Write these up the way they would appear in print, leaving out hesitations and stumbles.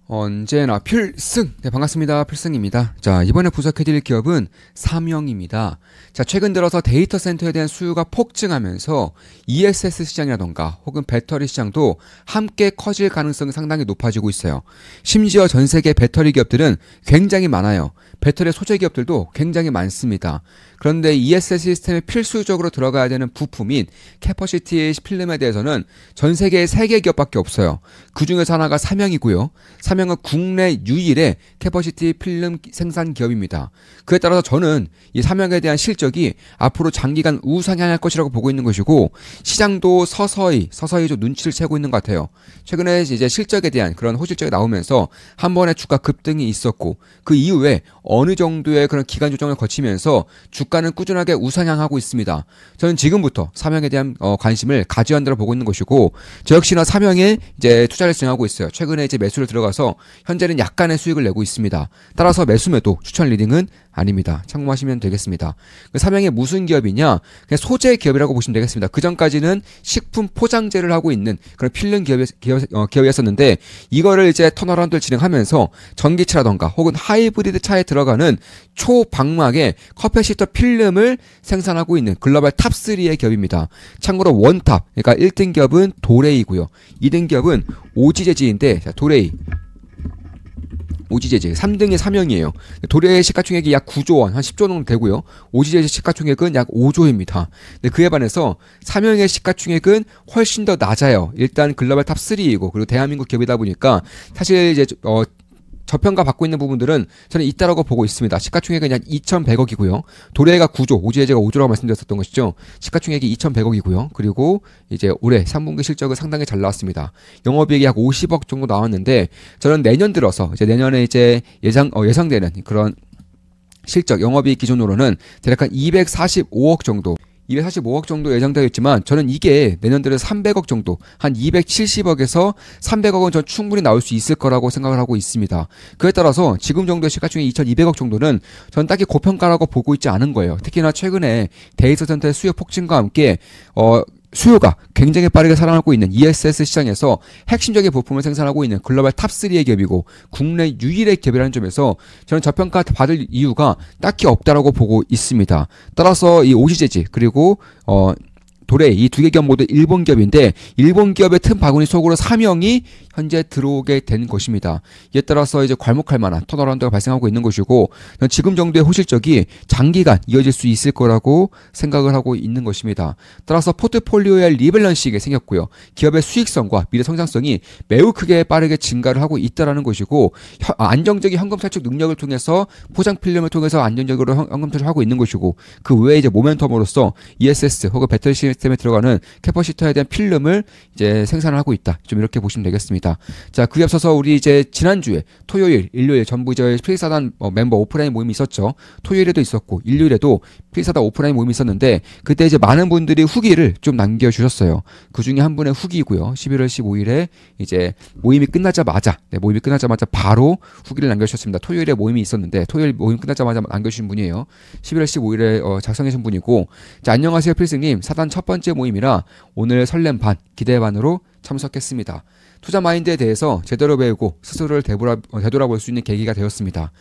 언제나 필승! 네, 반갑습니다. 필승입니다. 자, 이번에 분석해드릴 기업은 삼영입니다. 자, 최근 들어서 데이터 센터에 대한 수요가 폭증하면서 ESS 시장이라던가 혹은 배터리 시장도 함께 커질 가능성이 상당히 높아지고 있어요. 심지어 전 세계 배터리 기업들은 굉장히 많아요. 배터리 소재 기업들도 굉장히 많습니다. 그런데 ESS 시스템에 필수적으로 들어가야 되는 부품인 캐퍼시티 필름에 대해서는 전 세계에 3개 기업밖에 없어요. 그 중에서 하나가 삼영이고요. 삼영은 국내 유일의 캐퍼시티 필름 생산 기업입니다. 그에 따라서 저는 이 삼영에 대한 실적이 앞으로 장기간 우상향할 것이라고 보고 있는 것이고, 시장도 서서히 좀 눈치를 채고 있는 것 같아요. 최근에 이제 실적에 대한 그런 호실적이 나오면서 한 번의 주가 급등이 있었고, 그 이후에 어느 정도의 그런 기간 조정을 거치면서 주가는 꾸준하게 우상향하고 있습니다. 저는 지금부터 삼영에 대한 관심을 가져야 한다고 보고 있는 것이고, 저 역시나 삼영에 이제 투자를 진행하고 있어요. 최근에 이제 매수를 들어가서 현재는 약간의 수익을 내고 있습니다. 따라서 매수 매도 추천 리딩은 아닙니다. 참고하시면 되겠습니다. 삼영이 무슨 기업이냐? 그냥 소재 기업이라고 보시면 되겠습니다. 그 전까지는 식품 포장재를 하고 있는 그런 필름 기업이었었는데, 이거를 이제 턴어라운드를 진행하면서 전기차라던가 혹은 하이브리드 차에 들어가는 초방막의 커패시터 필름을 생산하고 있는 글로벌 탑3의 기업입니다. 참고로 원탑, 그러니까 1등 기업은 도레이고요. 2등 기업은 오지재지인데, 자, 도레이, 오지재지 3등이 삼영이에요. 도레의 시가총액이 약 9조 원, 한 10조 정도 되고요. 오지재지 시가총액은 약 5조입니다. 근데 그에 반해서 삼영의 시가총액은 훨씬 더 낮아요. 일단 글로벌 탑3이고, 그리고 대한민국 기업이다 보니까 사실 이제 저평가 받고 있는 부분들은 저는 있다라고 보고 있습니다. 시가총액은 약 2,100억이고요. 도레가 9조, 오지재지가 5조라고 말씀드렸었던 것이죠. 시가총액이 2,100억이고요. 그리고 이제 올해 3분기 실적은 상당히 잘 나왔습니다. 영업이익이 약 50억 정도 나왔는데, 저는 내년 들어서 이제 내년에 이제 예상되는 그런 실적, 영업이익 기준으로는 대략 한 245억 정도, 245억 정도 예상되어 있지만, 저는 이게 내년들에 300억 정도, 한 270억에서 300억은 전 충분히 나올 수 있을 거라고 생각을 하고 있습니다. 그에 따라서 지금 정도의 시가총액 2200억 정도는 전 딱히 고평가라고 보고 있지 않은 거예요. 특히나 최근에 데이터 센터의 수요 폭증과 함께 수요가 굉장히 빠르게 살아나고 있는 ESS 시장에서 핵심적인 부품을 생산하고 있는 글로벌 탑3의 기업이고 국내 유일의 기업이라는 점에서 저는 저평가 받을 이유가 딱히 없다라고 보고 있습니다. 따라서 이 오지재지 그리고 도레이, 이 두 개 기업 모두 일본 기업인데, 일본 기업의 틈 바구니 속으로 삼영이 현재 들어오게 된 것입니다. 이에 따라서 이제 괄목할 만한 턴어라운드가 발생하고 있는 것이고, 지금 정도의 호실적이 장기간 이어질 수 있을 거라고 생각을 하고 있는 것입니다. 따라서 포트폴리오의 리밸런싱이 생겼고요. 기업의 수익성과 미래 성장성이 매우 크게 빠르게 증가를 하고 있다라는 것이고, 안정적인 현금 탈출 능력을 통해서 포장 필름을 통해서 안정적으로 현금 탈출을 하고 있는 것이고, 그 외에 이제 모멘텀으로서 ESS 혹은 배터리 시스템에 들어가는 캐퍼시터에 대한 필름을 이제 생산을 하고 있다. 좀 이렇게 보시면 되겠습니다. 자, 그에 앞서서 우리 이제 지난주에 토요일, 일요일 전부 이제 필사단 멤버 오프라인 모임이 있었죠. 토요일에도 있었고 일요일에도 필사단 오프라인 모임이 있었는데, 그때 이제 많은 분들이 후기를 좀 남겨주셨어요. 그 중에 한 분의 후기이고요. 11월 15일에 이제 모임이 끝나자마자 바로 후기를 남겨주셨습니다. 토요일에 모임이 있었는데, 토요일 모임 끝나자마자 남겨주신 분이에요. 11월 15일에 작성하신 분이고, 자, 안녕하세요 필승님, 사단 첫 번째 모임이라 오늘 설렘 반, 기대 반으로 참석했습니다. 투자 마인드에 대해서 제대로 배우고 스스로를 되돌아볼 수 있는 계기가 되었습니다.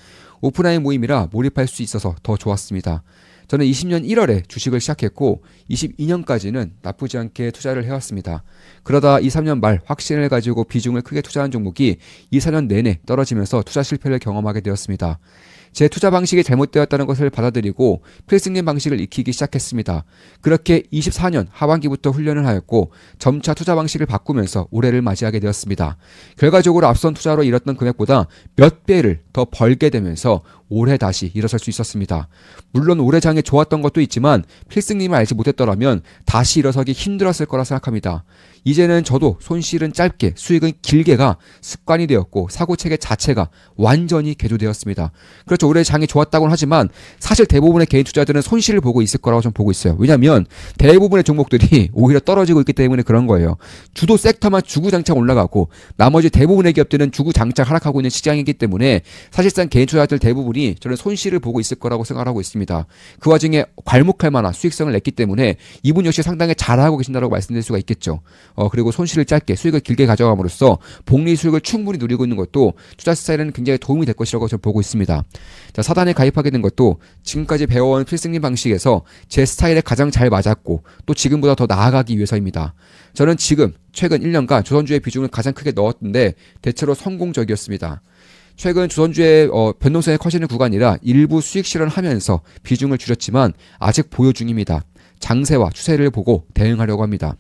오프라인 모임이라 몰입할 수 있어서 더 좋았습니다. 저는 20년 1월에 주식을 시작했고 22년까지는 나쁘지 않게 투자를 해왔습니다. 그러다 2, 3년 말 확신을 가지고 비중을 크게 투자한 종목이 2, 4년 내내 떨어지면서 투자 실패를 경험하게 되었습니다. 제 투자 방식이 잘못되었다는 것을 받아들이고 필승님 방식을 익히기 시작했습니다. 그렇게 24년 하반기부터 훈련을 하였고 점차 투자 방식을 바꾸면서 올해를 맞이하게 되었습니다. 결과적으로 앞선 투자로 잃었던 금액보다 몇 배를 더 벌게 되면서 올해 다시 일어설 수 있었습니다. 물론 올해 장이 좋았던 것도 있지만 필승님을 알지 못했더라면 다시 일어서기 힘들었을 거라 생각합니다. 이제는 저도 손실은 짧게 수익은 길게가 습관이 되었고 사고체계 자체가 완전히 개조되었습니다. 그렇죠. 올해 장이 좋았다고는 하지만 사실 대부분의 개인 투자들은 손실을 보고 있을 거라고 저는 보고 있어요. 왜냐하면 대부분의 종목들이 오히려 떨어지고 있기 때문에 그런 거예요. 주도 섹터만 주구장창 올라가고 나머지 대부분의 기업들은 주구장창 하락하고 있는 시장이기 때문에 사실상 개인 투자자들 대부분이 저는 손실을 보고 있을 거라고 생각하고 있습니다. 그 와중에 괄목할 만한 수익성을 냈기 때문에 이분 역시 상당히 잘하고 계신다고 말씀드릴 수가 있겠죠. 그리고 손실을 짧게 수익을 길게 가져감으로써 복리 수익을 충분히 누리고 있는 것도 투자 스타일에는 굉장히 도움이 될 것이라고 저는 보고 있습니다. 자, 사단에 가입하게 된 것도 지금까지 배워온 필승님 방식에서 제 스타일에 가장 잘 맞았고 또 지금보다 더 나아가기 위해서입니다. 저는 지금 최근 1년간 조선주의 비중을 가장 크게 넣었는데 대체로 성공적이었습니다. 최근 조선주의 변동성이 커지는 구간이라 일부 수익 실현하면서 비중을 줄였지만 아직 보유 중입니다. 장세와 추세를 보고 대응하려고 합니다.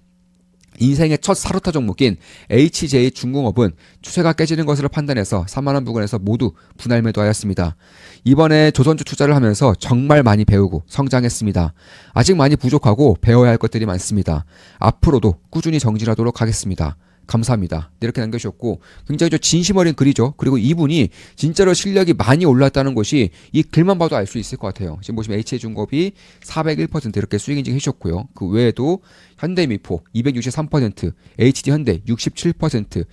인생의 첫 사루타 종목인 HJ 중공업은 추세가 깨지는 것으로 판단해서 3만원 부근에서 모두 분할 매도하였습니다. 이번에 조선주 투자를 하면서 정말 많이 배우고 성장했습니다. 아직 많이 부족하고 배워야 할 것들이 많습니다. 앞으로도 꾸준히 정진하도록 하겠습니다. 감사합니다. 이렇게 남겨주셨고 굉장히 좀 진심 어린 글이죠. 그리고 이분이 진짜로 실력이 많이 올랐다는 것이 이 글만 봐도 알 수 있을 것 같아요. 지금 보시면 HJ중공업이 401% 이렇게 수익 인증해 주셨고요. 그 외에도 현대미포 263%, HD현대 67%,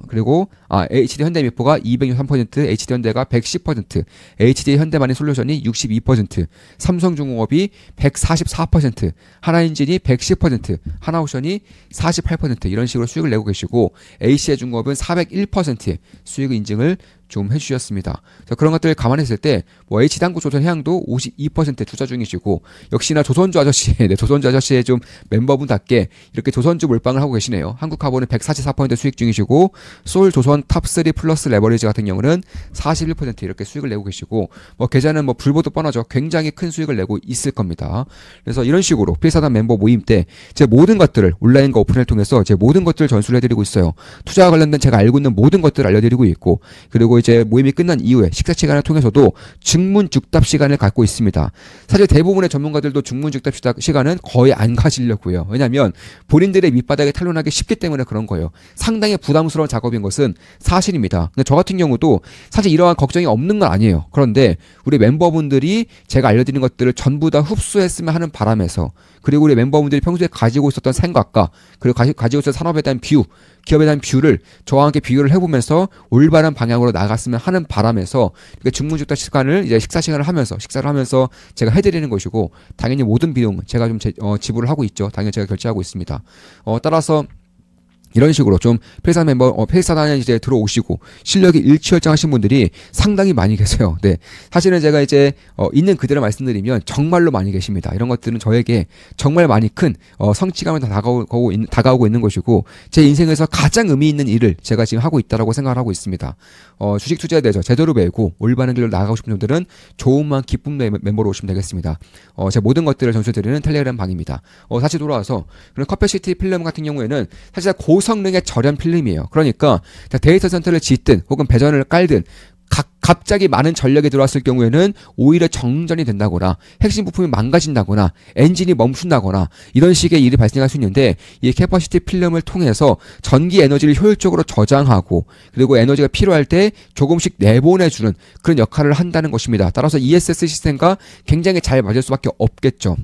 그리고 HD현대미포가 263%, HD현대가 110%, HD현대마니솔루션이 62%, 삼성중공업이 144%, 하나인진이 110%, 하나오션이 48% 이런 식으로 수익을 내고 계시고 ACI중공업은 401%의 수익 인증을 좀 해주셨습니다. 그런 것들을 감안했을 때 H당구조선해양도 52% 투자 중이시고 역시나 조선주 아저씨, 네, 조선주 아저씨의 좀 멤버분답게 이렇게 조선주 몰빵을 하고 계시네요. 한국카본은 144% 수익 중이시고 솔조선 탑3 플러스 레버리지 같은 경우는 41% 이렇게 수익을 내고 계시고 계좌는 불보도 뻔하죠. 굉장히 큰 수익을 내고 있을 겁니다. 그래서 이런 식으로 필사단 멤버 모임 때 제 모든 것들을 온라인과 오픈을 통해서 제 모든 것들을 전수를 해드리고 있어요. 투자와 관련된 제가 알고 있는 모든 것들을 알려드리고 있고 그리고 이제 모임이 끝난 이후에 식사 시간을 통해서도 증문즉답 시간을 갖고 있습니다. 사실 대부분의 전문가들도 증문즉답 시간은 거의 안 가지려고요. 왜냐하면 본인들의 밑바닥에 탄론하기 쉽기 때문에 그런 거예요. 상당히 부담스러운 작업인 것은 사실입니다. 근데 저 같은 경우도 사실 이러한 걱정이 없는 건 아니에요. 그런데 우리 멤버분들이 제가 알려드리는 것들을 전부 다 흡수했으면 하는 바람에서 그리고 우리 멤버분들이 평소에 가지고 있었던 생각과 그리고 가지고 있었던 산업에 대한 뷰, 기업에 대한 뷰를 저와 함께 비교를 해보면서 올바른 방향으로 나갔으면 하는 바람에서 증문즉답 시간을 이제 식사를 하면서 제가 해드리는 것이고 당연히 모든 비용은 제가 좀 지불을 하고 있죠. 당연히 제가 결제하고 있습니다. 따라서 이런 식으로 좀 필사단 멤버, 필사단에 이제 들어오시고 실력이 일취월장하신 분들이 상당히 많이 계세요. 네. 사실은 제가 이제, 있는 그대로 말씀드리면 정말로 많이 계십니다. 이런 것들은 저에게 정말 많이 큰, 성취감을 다가오고 있는 것이고 제 인생에서 가장 의미 있는 일을 제가 지금 하고 있다라고 생각을 하고 있습니다. 주식 투자에 대해서 제대로 배우고 올바른 길로 나아가고 싶은 분들은 좋은 기쁨 멤버로 오시면 되겠습니다. 제 모든 것들을 전수드리는 텔레그램 방입니다. 다시 돌아와서, 그런 커피시티 필름 같은 경우에는 사실 고성능의 절연 필름이에요. 그러니까 데이터 센터를 짓든 혹은 배전을 깔든 갑자기 많은 전력이 들어왔을 경우에는 오히려 정전이 된다거나 핵심 부품이 망가진다거나 엔진이 멈춘다거나 이런 식의 일이 발생할 수 있는데 이 캐퍼시티 필름을 통해서 전기 에너지를 효율적으로 저장하고 그리고 에너지가 필요할 때 조금씩 내보내주는 그런 역할을 한다는 것입니다. 따라서 ESS 시스템과 굉장히 잘 맞을 수밖에 없겠죠.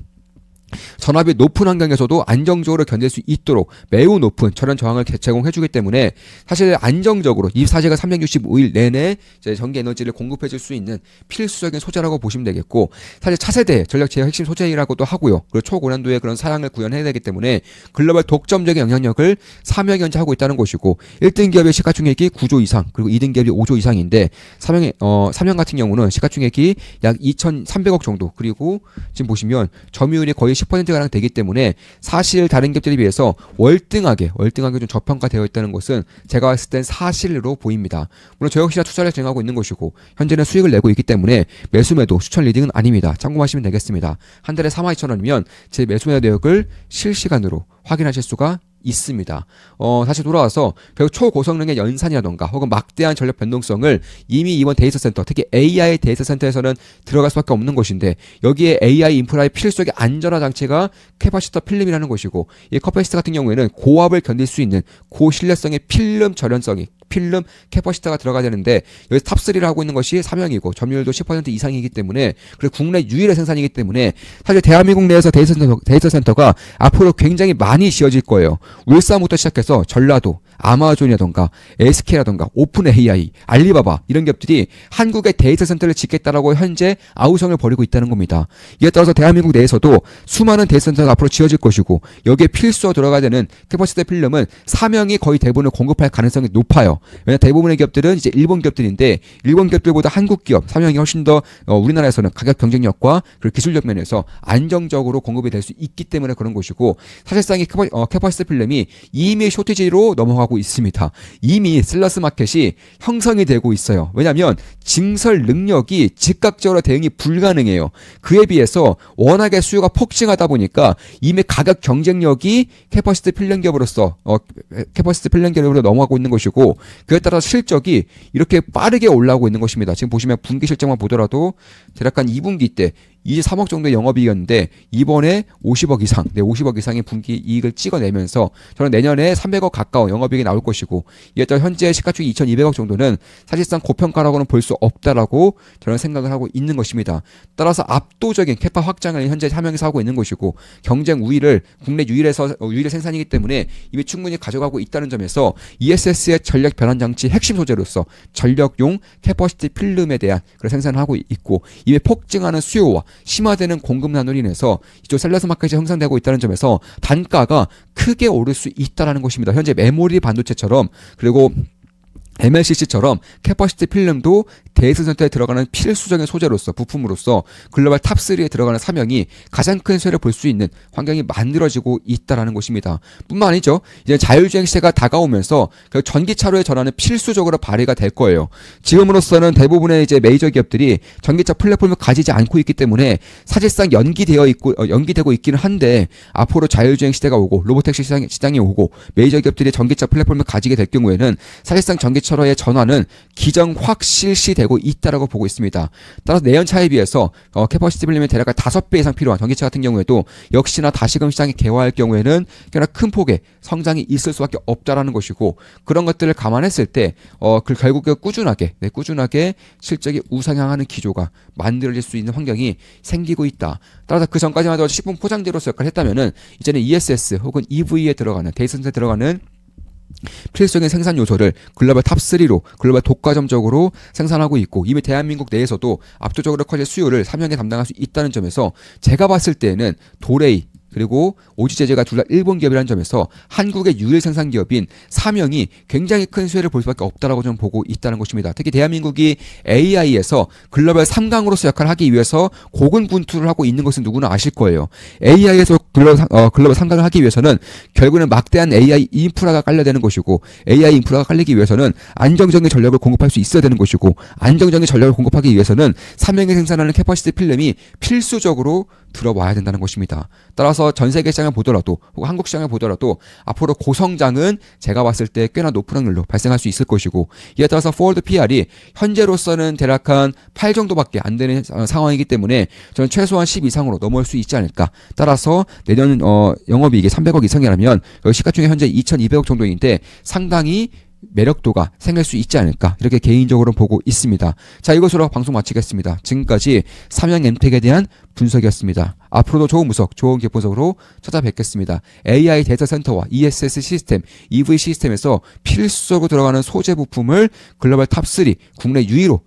전압이 높은 환경에서도 안정적으로 견딜 수 있도록 매우 높은 절연 저항을 제공해주기 때문에 사실 안정적으로 24시간 365일 내내 이제 전기 에너지를 공급해줄 수 있는 필수적인 소재라고 보시면 되겠고 사실 차세대 전력 제어 핵심 소재라고도 하고요. 그리고 초고난도의 그런 사양을 구현해야 되기 때문에 글로벌 독점적인 영향력을 삼형연체하고 있다는 것이고 1등 기업의 시가총액이 9조 이상 그리고 2등 기업이 5조 이상인데 삼형 같은 경우는 시가총액이 약 2,300억 정도 그리고 지금 보시면 점유율이 거의 10%가량 되기 때문에 사실 다른 기업들에 비해서 월등하게 좀 저평가되어 있다는 것은 제가 봤을 땐 사실로 보입니다. 물론 저 역시나 투자를 진행하고 있는 것이고 현재는 수익을 내고 있기 때문에 매수매도 추천 리딩은 아닙니다. 참고하시면 되겠습니다. 한 달에 42,000원이면 제 매수매도 내역을 실시간으로 확인하실 수가 있습니다. 다시 돌아와서 결국 초고성능의 연산이라던가 혹은 막대한 전력 변동성을 이미 이번 데이터 센터, 특히 AI 데이터 센터에서는 들어갈 수밖에 없는 것인데 여기에 AI 인프라의 필수적인 안전화 장치가 캐파시터 필름이라는 것이고 이 캐파시터 같은 경우에는 고압을 견딜 수 있는 고신뢰성의 필름 절연성이 필름 캐퍼시터가 들어가야 되는데 여기서 탑3를 하고 있는 것이 삼형이고 점유율도 10% 이상이기 때문에 그리고 국내 유일의 생산이기 때문에 사실 대한민국 내에서 데이터 센터가 앞으로 굉장히 많이 지어질 거예요. 울산부터 시작해서 전라도, 아마존이라던가 SK라던가 오픈 AI, 알리바바 이런 기업들이 한국의 데이터 센터를 짓겠다라고 현재 아우성을 벌이고 있다는 겁니다. 이에 따라서 대한민국 내에서도 수많은 데이터 센터가 앞으로 지어질 것이고 여기에 필수로 들어가야 되는 캐퍼시티 필름은 사명이 거의 대부분을 공급할 가능성이 높아요. 왜냐하면 대부분의 기업들은 이제 일본 기업들인데 일본 기업들보다 한국 기업 사명이 훨씬 더 우리나라에서는 가격 경쟁력과 그리고 기술력 면에서 안정적으로 공급이 될 수 있기 때문에 그런 것이고 사실상 이 캐퍼시티 필름이 이미 쇼티지로 넘어가고 있습니다. 이미 셀러스 마켓이 형성이 되고 있어요. 왜냐하면 증설 능력이 즉각적으로 대응이 불가능해요. 그에 비해서 워낙에 수요가 폭증하다 보니까 이미 가격 경쟁력이 캐퍼시티 필름 기업으로서 캐퍼시티 필름 기업으로 넘어가고 있는 것이고 그에 따라 실적이 이렇게 빠르게 올라오고 있는 것입니다. 지금 보시면 분기 실적만 보더라도 대략 한 2분기 때 23억 정도의 영업이익이었는데 이번에 50억 이상, 50억 이상의 분기 이익을 찍어내면서 저는 내년에 300억 가까운 영업이익이 나올 것이고 이에 따라 현재 시가총액 2,200억 정도는 사실상 고평가라고는 볼 수 없다라고 저는 생각을 하고 있는 것입니다. 따라서 압도적인 캐파 확장을 현재 사명에서 하고 있는 것이고 경쟁 우위를 국내 유일의 생산이기 때문에 이미 충분히 가져가고 있다는 점에서 ESS의 전력 변환 장치 핵심 소재로서 전력용 캐퍼시티 필름에 대한 그런 생산을 하고 있고 이미 폭증하는 수요와 심화되는 공급난으로 인해서 이쪽 셀러스 마켓이 형성되고 있다는 점에서 단가가 크게 오를 수 있다는 것입니다. 현재 메모리 반도체처럼 그리고 MLCC처럼 캐퍼시티 필름도 데이터 센터에 들어가는 필수적인 소재로서 부품으로서 글로벌 탑3에 들어가는 사명이 가장 큰 수혜를 볼 수 있는 환경이 만들어지고 있다는 것입니다. 뿐만 아니죠. 이제 자율주행 시대가 다가오면서 전기차로의 전환은 필수적으로 발휘가 될 거예요. 지금으로서는 대부분의 이제 메이저 기업들이 전기차 플랫폼을 가지지 않고 있기 때문에 사실상 연기되고 있기는 한데 앞으로 자율주행 시대가 오고 로보택시 시장이 오고 메이저 기업들이 전기차 플랫폼을 가지게 될 경우에는 사실상 전기차로의 전환은 기정 확 실시되고 있다라고 보고 있습니다. 따라서 내연 차에 비해서 캐퍼시티 필름이 대략 5배 이상 필요한 전기차 같은 경우에도 역시나 다시금 시장이 개화할 경우에는 꽤나 큰 폭의 성장이 있을 수밖에 없다라는 것이고 그런 것들을 감안했을 때 결국에 꾸준하게 실적이 우상향하는 기조가 만들어질 수 있는 환경이 생기고 있다. 따라서 그 전까지만 해도 식품 포장재로서 역할을 했다면은 이제는 ESS 혹은 EV에 들어가는 데이터 센터에 들어가는 필수적인 생산 요소를 글로벌 탑3로 글로벌 독과점적으로 생산하고 있고 이미 대한민국 내에서도 압도적으로 커질 수요를 삼양에 담당할 수 있다는 점에서 제가 봤을 때는 도레이 그리고 오지제재가 둘 다 일본 기업이라는 점에서 한국의 유일 생산 기업인 사명이 굉장히 큰 수혜를 볼 수밖에 없다라고 좀 보고 있다는 것입니다. 특히 대한민국이 AI에서 글로벌 3강으로서 역할을 하기 위해서 고군분투를 하고 있는 것은 누구나 아실 거예요. AI에서 글로벌 3강을 하기 위해서는 결국에는 막대한 AI 인프라가 깔려야 되는 것이고 AI 인프라가 깔리기 위해서는 안정적인 전력을 공급할 수 있어야 되는 것이고 안정적인 전력을 공급하기 위해서는 사명이 생산하는 캐퍼시티 필름이 필수적으로 들어와야 된다는 것입니다. 따라서 전 세계 시장을 보더라도 혹은 한국 시장을 보더라도 앞으로 고성장은 제가 봤을 때 꽤나 높은 확률로 발생할 수 있을 것이고 이에 따라서 포워드 PR이 현재로서는 대략 한 8 정도밖에 안 되는 상황이기 때문에 저는 최소한 10 이상으로 넘어올 수 있지 않을까. 따라서 내년 영업이익이 300억 이상이라면 시가총액 현재 2,200억 정도인데 상당히 매력도가 생길 수 있지 않을까 이렇게 개인적으로 보고 있습니다. 자, 이것으로 방송 마치겠습니다. 지금까지 삼양엠텍에 대한 분석이었습니다. 앞으로도 좋은 분석, 좋은 기업 분석으로 찾아뵙겠습니다. AI 데이터 센터와 ESS 시스템, EV 시스템에서 필수적으로 들어가는 소재 부품을 글로벌 탑3 국내 유일로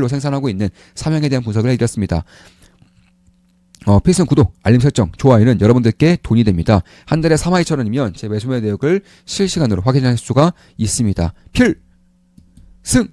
생산하고 있는 삼양에 대한 분석을 해드렸습니다. 필승 구독, 알림 설정, 좋아요는 여러분들께 돈이 됩니다. 한 달에 32,000원이면 제 매수매 내역을 실시간으로 확인할 수가 있습니다. 필승!